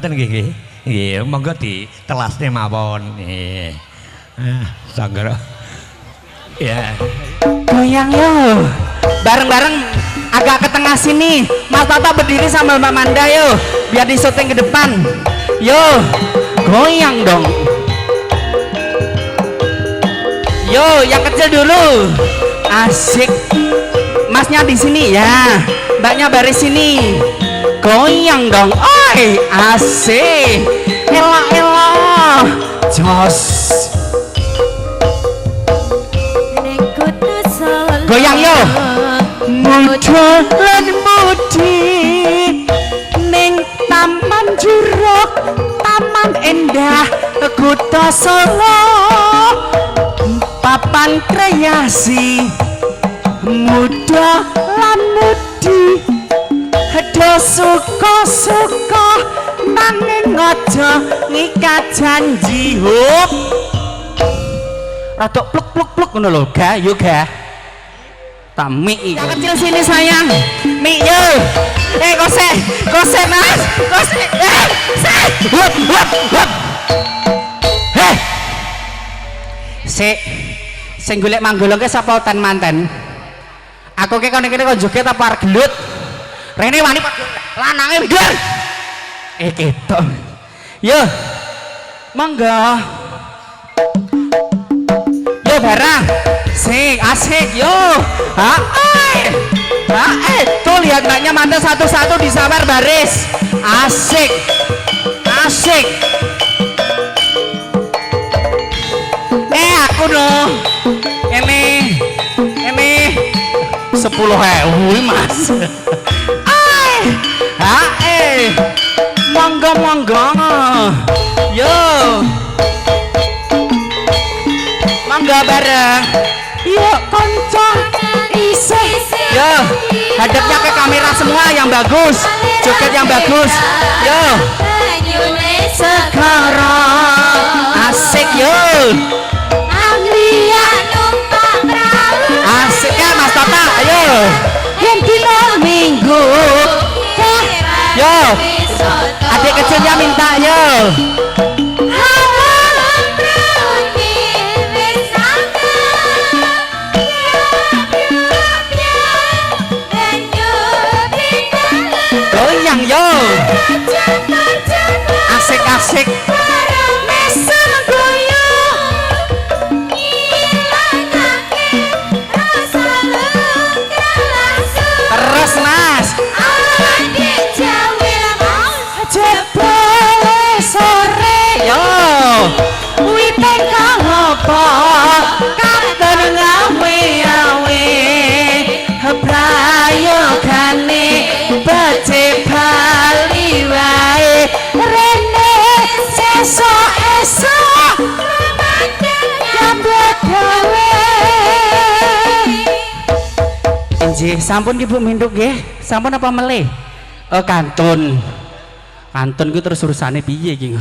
Ngaten nggih nggih. Nggih, monggo ditelasne mawon. Nggih. Sangger. Ya. Goyang yo. Bareng-bareng agak ke tengah sini. Mas Tata berdiri sama Mbak Manda yo. Biar di syuting ke depan. Yo. Goyang dong. Yo, yang kecil dulu. Asik. Masnya di sini ya. Mbaknya baris sini. Goyang dong. Oi, asik. Ela. Jos. Goyang yo. Muda lan mudi ning taman juruk, taman endah kota Solo. Papan kreasi muda lan mudi do suka-suka nanging aja ngikat janji. Hop rada pluk ngono lho, ga yo ga. Tami yang kecil sini sayang. Mi yo. Kosek Mas. Kosek. Hop. Heh. Sing golek manggolong ke sapa utan manten? Aku ke kene kok joget apa arep gelut? Rene wani lanange ndur. Ketok. Yo. Mangga. Yo barang. Sing asik yo. Tuh lihat mbaknya mantan satu-satu disamar baris. Asik. Aku dong. Ini 10.000 Mas. Monggo. Yo. Mangga bareng. Yuk konco isih. Yo, hadapnya ke kamera semua yang bagus. Joget yang bagus. Yo. Sekarang asik yo. Anglia numpak perahu. Asik ya Mas Tata. Ayo. Yang dino minggu. Yo. Adik kecilnya minta yo. Yo, asik. Terus Mas. Jebule sore. Yo, wite apa? Katon ngawe-awe. Prayogane bace bali wae rene esok nyambut gawe. Nggih, sampun Ibu Minduk nggih. Sampun apa melih? Kantun ku terus urusane piye iki?